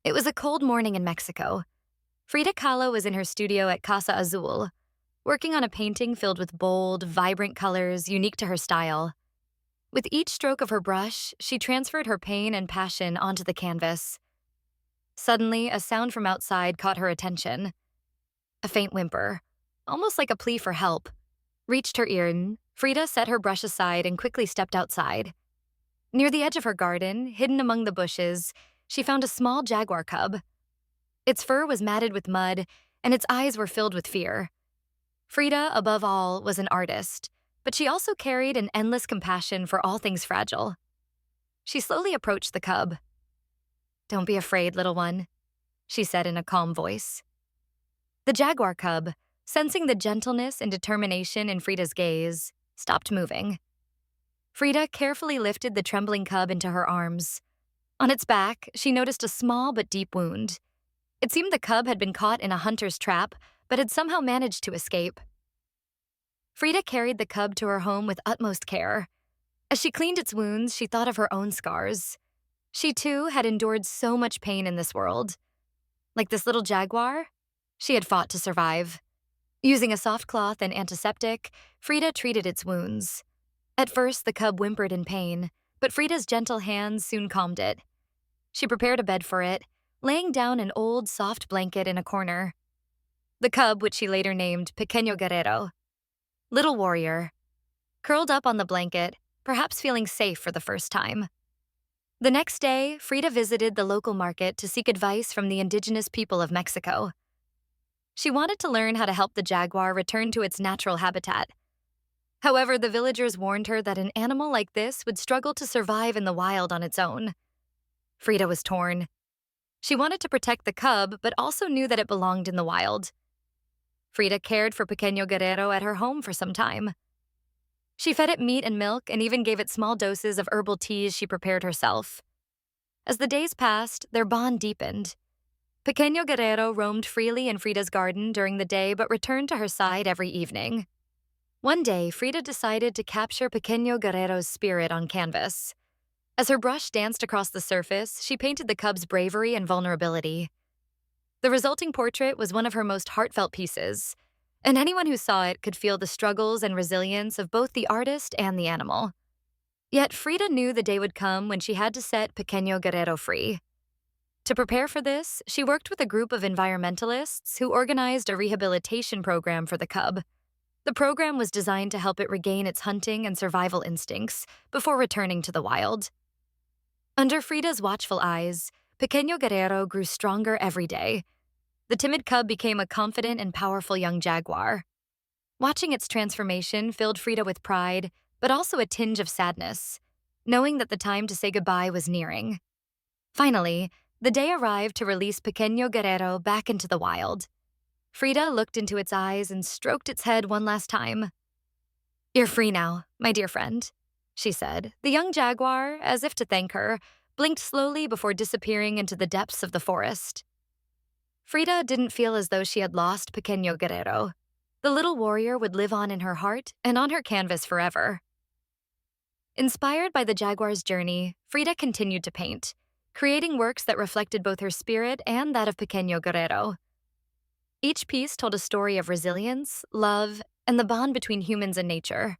It was a cold morning in Mexico. Frida Kahlo was in her studio at Casa Azul, working on a painting filled with bold, vibrant colors unique to her style. With each stroke of her brush, she transferred her pain and passion onto the canvas. Suddenly, a sound from outside caught her attention. A faint whimper, almost like a plea for help, reached her ear, and Frida set her brush aside and quickly stepped outside. Near the edge of her garden, hidden among the bushes, she found a small jaguar cub. Its fur was matted with mud, and its eyes were filled with fear. Frida, above all, was an artist, but she also carried an endless compassion for all things fragile. She slowly approached the cub. "Don't be afraid, little one," she said in a calm voice. The jaguar cub, sensing the gentleness and determination in Frida's gaze, stopped moving. Frida carefully lifted the trembling cub into her arms. On its back, she noticed a small but deep wound. It seemed the cub had been caught in a hunter's trap, but had somehow managed to escape. Frida carried the cub to her home with utmost care. As she cleaned its wounds, she thought of her own scars. She, too, had endured so much pain in this world. Like this little jaguar, she had fought to survive. Using a soft cloth and antiseptic, Frida treated its wounds. At first, the cub whimpered in pain, but Frida's gentle hands soon calmed it. She prepared a bed for it, laying down an old, soft blanket in a corner. The cub, which she later named Pequeño Guerrero, Little Warrior, curled up on the blanket, perhaps feeling safe for the first time. The next day, Frida visited the local market to seek advice from the indigenous people of Mexico. She wanted to learn how to help the jaguar return to its natural habitat. However, the villagers warned her that an animal like this would struggle to survive in the wild on its own. Frida was torn. She wanted to protect the cub, but also knew that it belonged in the wild. Frida cared for Pequeño Guerrero at her home for some time. She fed it meat and milk and even gave it small doses of herbal teas she prepared herself. As the days passed, their bond deepened. Pequeño Guerrero roamed freely in Frida's garden during the day but returned to her side every evening. One day, Frida decided to capture Pequeño Guerrero's spirit on canvas. As her brush danced across the surface, she painted the cub's bravery and vulnerability. The resulting portrait was one of her most heartfelt pieces, and anyone who saw it could feel the struggles and resilience of both the artist and the animal. Yet Frida knew the day would come when she had to set Pequeño Guerrero free. To prepare for this, she worked with a group of environmentalists who organized a rehabilitation program for the cub. The program was designed to help it regain its hunting and survival instincts before returning to the wild. Under Frida's watchful eyes, Pequeño Guerrero grew stronger every day. The timid cub became a confident and powerful young jaguar. Watching its transformation filled Frida with pride, but also a tinge of sadness, knowing that the time to say goodbye was nearing. Finally, the day arrived to release Pequeño Guerrero back into the wild. Frida looked into its eyes and stroked its head one last time. "You're free now, my dear friend," she said. The young jaguar, as if to thank her, blinked slowly before disappearing into the depths of the forest. Frida didn't feel as though she had lost Pequeño Guerrero. The little warrior would live on in her heart and on her canvas forever. Inspired by the jaguar's journey, Frida continued to paint, creating works that reflected both her spirit and that of Pequeño Guerrero. Each piece told a story of resilience, love, and the bond between humans and nature.